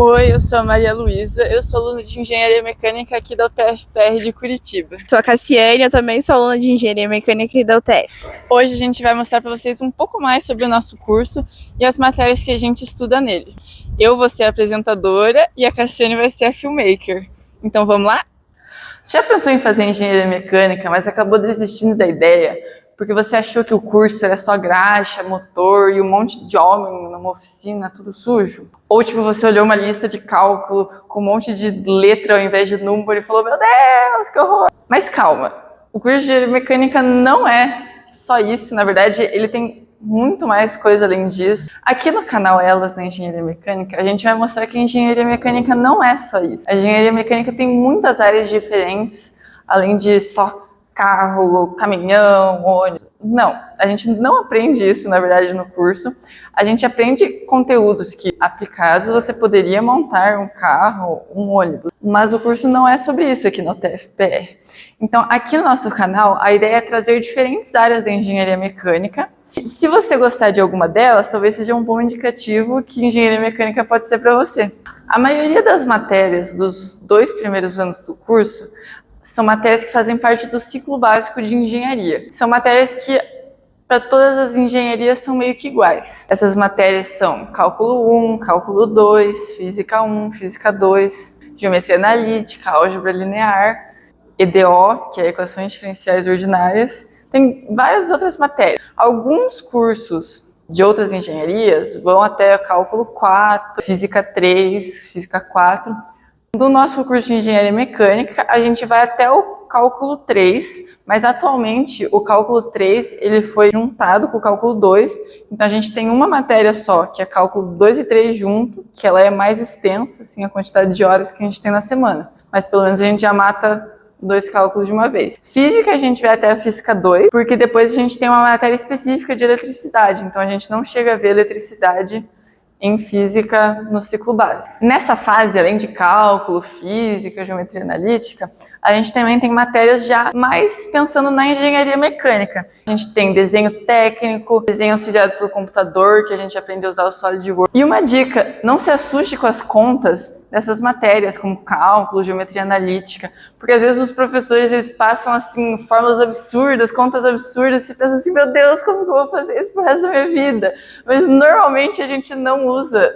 Oi, eu sou a Maria Luísa, eu sou aluna de Engenharia Mecânica aqui da UTF-PR de Curitiba. Sou a Cassiane, eu também sou aluna de Engenharia Mecânica aqui da UTF. Hoje a gente vai mostrar para vocês um pouco mais sobre o nosso curso e as matérias que a gente estuda nele. Eu vou ser a apresentadora e a Cassiane vai ser a filmmaker. Então vamos lá? Você já pensou em fazer Engenharia Mecânica, mas acabou desistindo da ideia porque você achou que o curso era só graxa, motor e um monte de homem numa oficina, tudo sujo? Ou tipo, você olhou uma lista de cálculo com um monte de letra ao invés de número e falou, meu Deus, que horror! Mas calma, o curso de Engenharia Mecânica não é só isso, na verdade ele tem muito mais coisa além disso. Aqui no canal Elas na Engenharia Mecânica, a gente vai mostrar que a Engenharia Mecânica não é só isso. A Engenharia Mecânica tem muitas áreas diferentes, além de só carro, caminhão, ônibus. Não, a gente não aprende isso, na verdade, no curso. A gente aprende conteúdos que, aplicados, você poderia montar um carro, um ônibus. Mas o curso não é sobre isso aqui no UTF-PR. Então, aqui no nosso canal, a ideia é trazer diferentes áreas da engenharia mecânica. E se você gostar de alguma delas, talvez seja um bom indicativo que engenharia mecânica pode ser para você. A maioria das matérias dos 2 primeiros anos do curso são matérias que fazem parte do ciclo básico de engenharia. São matérias que, para todas as engenharias, são meio que iguais. Essas matérias são cálculo 1, cálculo 2, física 1, física 2, geometria analítica, álgebra linear, EDO, que é equações diferenciais ordinárias. Tem várias outras matérias. Alguns cursos de outras engenharias vão até cálculo 4, física 3, física 4. Do nosso curso de Engenharia Mecânica, a gente vai até o cálculo 3, mas atualmente o cálculo 3 ele foi juntado com o cálculo 2, então a gente tem uma matéria só, que é cálculo 2 e 3 junto, que ela é mais extensa, assim, a quantidade de horas que a gente tem na semana, mas pelo menos a gente já mata 2 cálculos de uma vez. Física a gente vai até a física 2, porque depois a gente tem uma matéria específica de eletricidade, então a gente não chega a ver eletricidade em física no ciclo básico. Nessa fase, além de cálculo, física, geometria analítica, a gente também tem matérias já mais pensando na engenharia mecânica. A gente tem desenho técnico, desenho auxiliado por computador, que a gente aprende a usar o SolidWorks. E uma dica, não se assuste com as contas dessas matérias, como cálculo, geometria analítica, porque às vezes os professores eles passam assim, fórmulas absurdas, contas absurdas, e você pensa assim, meu Deus, como que eu vou fazer isso pro resto da minha vida? Mas normalmente a gente não usa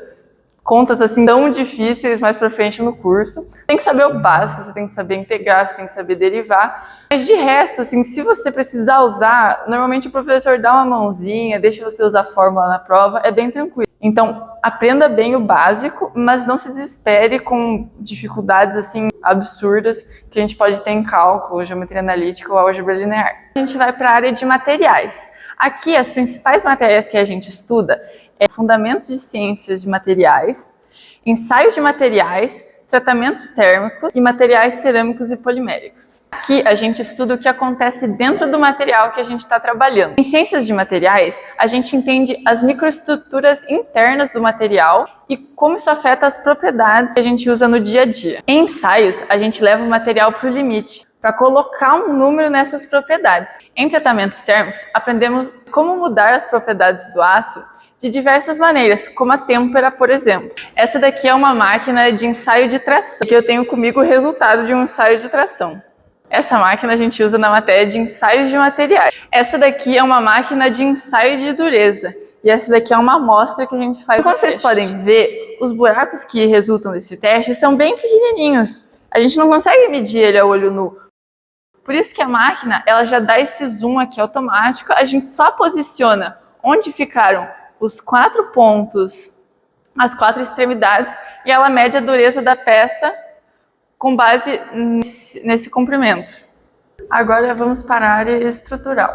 contas assim tão difíceis mais pra frente no curso. Tem que saber o básico, você tem que saber integrar, você tem que saber derivar. Mas de resto, assim, se você precisar usar, normalmente o professor dá uma mãozinha, deixa você usar a fórmula na prova, é bem tranquilo. Então, aprenda bem o básico, mas não se desespere com dificuldades assim absurdas que a gente pode ter em cálculo, geometria analítica ou álgebra linear. A gente vai para a área de materiais. Aqui, as principais matérias que a gente estuda é fundamentos de ciências de materiais, ensaios de materiais, tratamentos térmicos e materiais cerâmicos e poliméricos. Aqui a gente estuda o que acontece dentro do material que a gente está trabalhando. Em ciências de materiais, a gente entende as microestruturas internas do material e como isso afeta as propriedades que a gente usa no dia a dia. Em ensaios, a gente leva o material para o limite, para colocar um número nessas propriedades. Em tratamentos térmicos, aprendemos como mudar as propriedades do aço de diversas maneiras, como a têmpera, por exemplo. Essa daqui é uma máquina de ensaio de tração, que eu tenho comigo o resultado de um ensaio de tração. Essa máquina a gente usa na matéria de ensaios de materiais. Essa daqui é uma máquina de ensaio de dureza. E essa daqui é uma amostra que a gente faz. Como vocês podem ver, os buracos que resultam desse teste são bem pequenininhos. A gente não consegue medir ele a olho nu. Por isso que a máquina ela já dá esse zoom aqui automático. A gente só posiciona onde ficaram os 4 pontos, as 4 extremidades, e ela mede a dureza da peça com base nesse comprimento. Agora vamos para a área estrutural.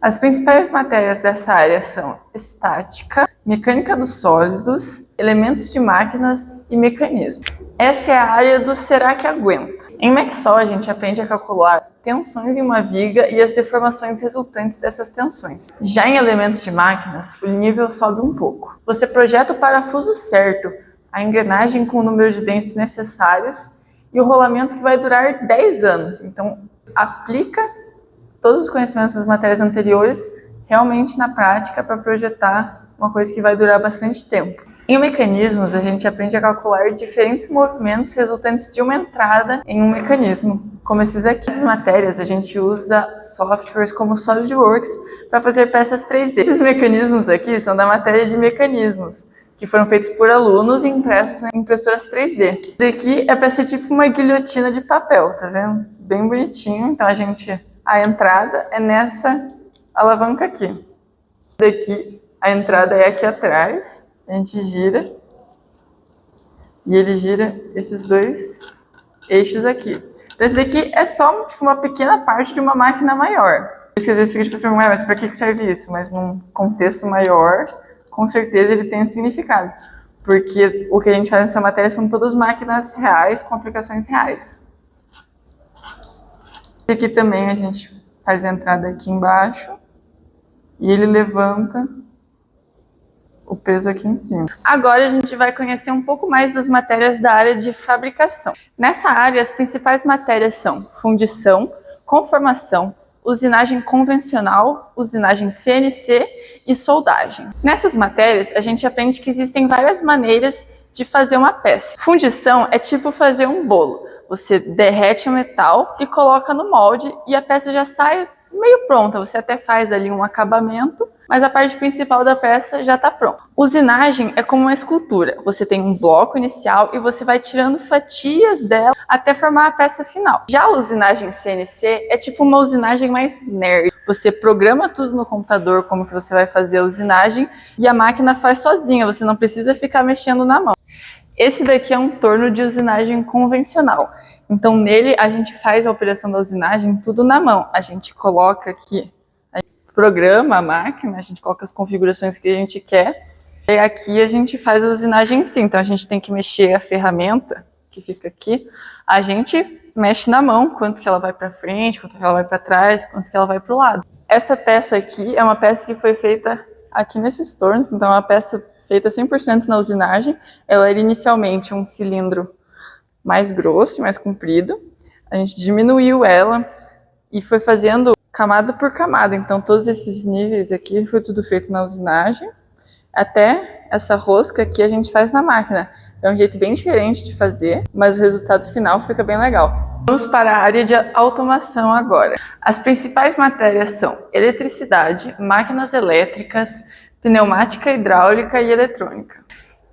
As principais matérias dessa área são estática, mecânica dos sólidos, elementos de máquinas e mecanismo. Essa é a área do será que aguenta. Em Mexol a gente aprende a calcular tensões em uma viga e as deformações resultantes dessas tensões. Já em elementos de máquinas, o nível sobe um pouco. Você projeta o parafuso certo, a engrenagem com o número de dentes necessários e o rolamento que vai durar 10 anos. Então, aplica todos os conhecimentos das matérias anteriores realmente na prática para projetar uma coisa que vai durar bastante tempo. Em mecanismos, a gente aprende a calcular diferentes movimentos resultantes de uma entrada em um mecanismo, como esses aqui. Nessas matérias, a gente usa softwares como SolidWorks para fazer peças 3D. Esses mecanismos aqui são da matéria de mecanismos, que foram feitos por alunos e impressos em impressoras 3D. Isso daqui é para ser tipo uma guilhotina de papel, tá vendo? Bem bonitinho. Então a entrada é nessa alavanca aqui. Daqui a entrada é aqui atrás, a gente gira e ele gira esses dois eixos aqui. Então esse daqui é só tipo uma pequena parte de uma máquina maior. Por isso que às vezes fica pensando, mas para que serve isso? Mas num contexto maior, com certeza ele tem um significado. Porque o que a gente faz nessa matéria são todas máquinas reais, com aplicações reais. Esse aqui também a gente faz a entrada aqui embaixo e ele levanta o peso aqui em cima. Agora a gente vai conhecer um pouco mais das matérias da área de fabricação. Nessa área, as principais matérias são fundição, conformação, usinagem convencional, usinagem CNC e soldagem. Nessas matérias, a gente aprende que existem várias maneiras de fazer uma peça. Fundição é tipo fazer um bolo. Você derrete o metal e coloca no molde e a peça já sai meio pronta. Você até faz ali um acabamento, mas a parte principal da peça já está pronta. Usinagem é como uma escultura. Você tem um bloco inicial e você vai tirando fatias dela até formar a peça final. Já a usinagem CNC é tipo uma usinagem mais nerd. Você programa tudo no computador, como que você vai fazer a usinagem, e a máquina faz sozinha, você não precisa ficar mexendo na mão. Esse daqui é um torno de usinagem convencional. Então nele a gente faz a operação da usinagem tudo na mão. A gente coloca aqui, programa a máquina, a gente coloca as configurações que a gente quer, e aqui a gente faz a usinagem sim. Então a gente tem que mexer a ferramenta que fica aqui, a gente mexe na mão, quanto que ela vai para frente, quanto que ela vai para trás, quanto que ela vai para o lado. Essa peça aqui é uma peça que foi feita aqui nesses tornos, então é uma peça feita 100% na usinagem. Ela era inicialmente um cilindro mais grosso, mais comprido. A gente diminuiu ela e foi fazendo camada por camada. Então todos esses níveis aqui foi tudo feito na usinagem. Até essa rosca aqui a gente faz na máquina. É um jeito bem diferente de fazer, mas o resultado final fica bem legal. Vamos para a área de automação agora. As principais matérias são eletricidade, máquinas elétricas, pneumática hidráulica e eletrônica.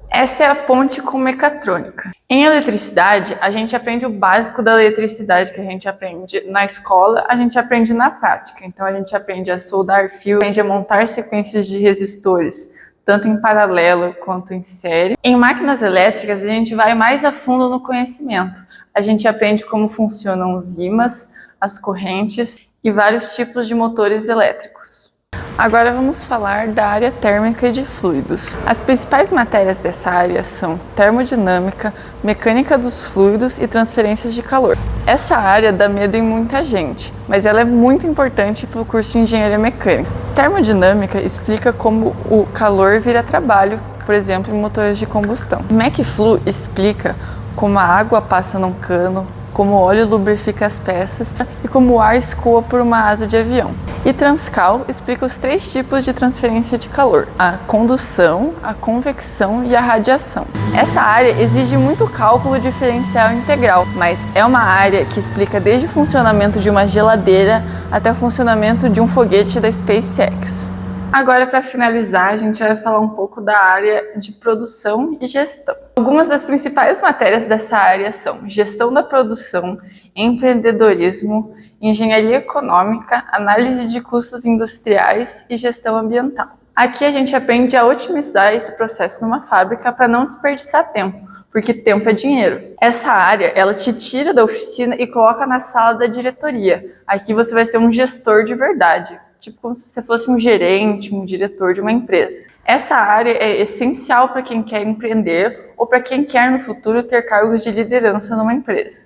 Essa é a ponte com mecatrônica. Em eletricidade, a gente aprende o básico da eletricidade que a gente aprende na escola, a gente aprende na prática. Então a gente aprende a soldar fio, aprende a montar sequências de resistores, tanto em paralelo quanto em série. Em máquinas elétricas, a gente vai mais a fundo no conhecimento. A gente aprende como funcionam os ímãs, as correntes e vários tipos de motores elétricos. Agora vamos falar da área térmica e de fluidos. As principais matérias dessa área são termodinâmica, mecânica dos fluidos e transferências de calor. Essa área dá medo em muita gente, mas ela é muito importante para o curso de engenharia mecânica. Termodinâmica explica como o calor vira trabalho, por exemplo, em motores de combustão. Mecflu explica como a água passa num cano, como o óleo lubrifica as peças e como o ar escoa por uma asa de avião. E Transcal explica os 3 tipos de transferência de calor: a condução, a convecção e a radiação. Essa área exige muito cálculo diferencial integral, mas é uma área que explica desde o funcionamento de uma geladeira até o funcionamento de um foguete da SpaceX. Agora, para finalizar, a gente vai falar um pouco da área de produção e gestão. Algumas das principais matérias dessa área são gestão da produção, empreendedorismo, engenharia econômica, análise de custos industriais e gestão ambiental. Aqui a gente aprende a otimizar esse processo numa fábrica para não desperdiçar tempo, porque tempo é dinheiro. Essa área, ela te tira da oficina e coloca na sala da diretoria. Aqui você vai ser um gestor de verdade. Tipo como se você fosse um gerente, um diretor de uma empresa. Essa área é essencial para quem quer empreender ou para quem quer no futuro ter cargos de liderança numa empresa.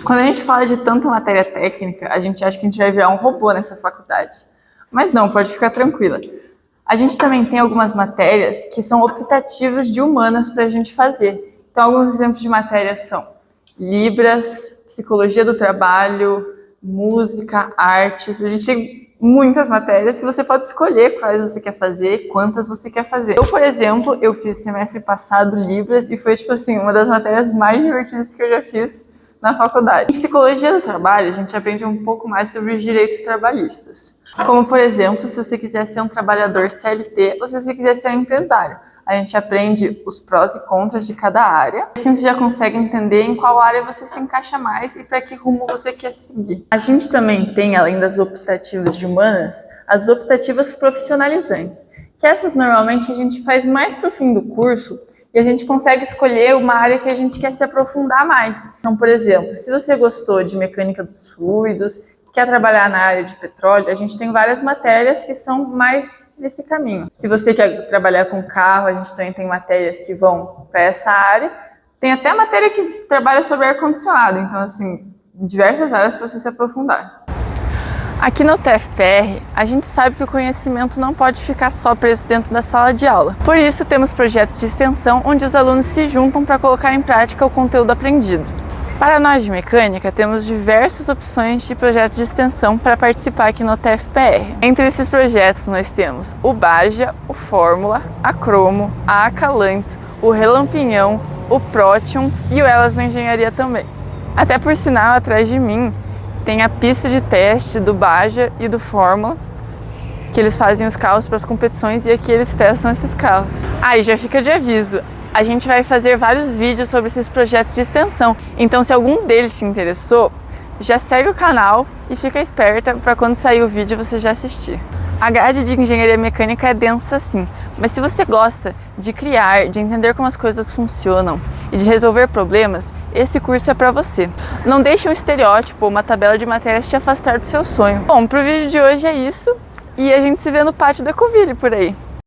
Quando a gente fala de tanta matéria técnica, a gente acha que a gente vai virar um robô nessa faculdade. Mas não, pode ficar tranquila. A gente também tem algumas matérias que são optativas de humanas para a gente fazer. Então, alguns exemplos de matérias são Libras, Psicologia do Trabalho, Música, Artes. A gente muitas matérias que você pode escolher quais você quer fazer, quantas você quer fazer. Eu, por exemplo, eu fiz semestre passado Libras e foi, tipo assim, uma das matérias mais divertidas que eu já fiz na faculdade. Em psicologia do trabalho, a gente aprende um pouco mais sobre os direitos trabalhistas. Como, por exemplo, se você quiser ser um trabalhador CLT ou se você quiser ser um empresário. A gente aprende os prós e contras de cada área. Assim você já consegue entender em qual área você se encaixa mais e para que rumo você quer seguir. A gente também tem, além das optativas de humanas, as optativas profissionalizantes, que essas normalmente a gente faz mais para o fim do curso e a gente consegue escolher uma área que a gente quer se aprofundar mais. Então, por exemplo, se você gostou de mecânica dos fluidos, quer trabalhar na área de petróleo, a gente tem várias matérias que são mais nesse caminho. Se você quer trabalhar com carro, a gente também tem matérias que vão para essa área. Tem até matéria que trabalha sobre ar-condicionado, então, assim, diversas áreas para você se aprofundar. Aqui no TFPR, a gente sabe que o conhecimento não pode ficar só preso dentro da sala de aula. Por isso, temos projetos de extensão onde os alunos se juntam para colocar em prática o conteúdo aprendido. Para nós de mecânica, temos diversas opções de projetos de extensão para participar aqui no TFPR. Entre esses projetos, nós temos o Baja, o Fórmula, a Cromo, a Acalantes, o Relampinhão, o Protium e o Elas na Engenharia também. Até por sinal, atrás de mim, tem a pista de teste do Baja e do Fórmula, que eles fazem os carros para as competições e aqui eles testam esses carros. E já fica de aviso, a gente vai fazer vários vídeos sobre esses projetos de extensão, então se algum deles te interessou, já segue o canal e fica esperta para quando sair o vídeo você já assistir. A grade de engenharia mecânica é densa sim, mas se você gosta de criar, de entender como as coisas funcionam e de resolver problemas, esse curso é para você. Não deixe um estereótipo ou uma tabela de matérias te afastar do seu sonho. Bom, pro vídeo de hoje é isso e a gente se vê no pátio da Ecoville por aí.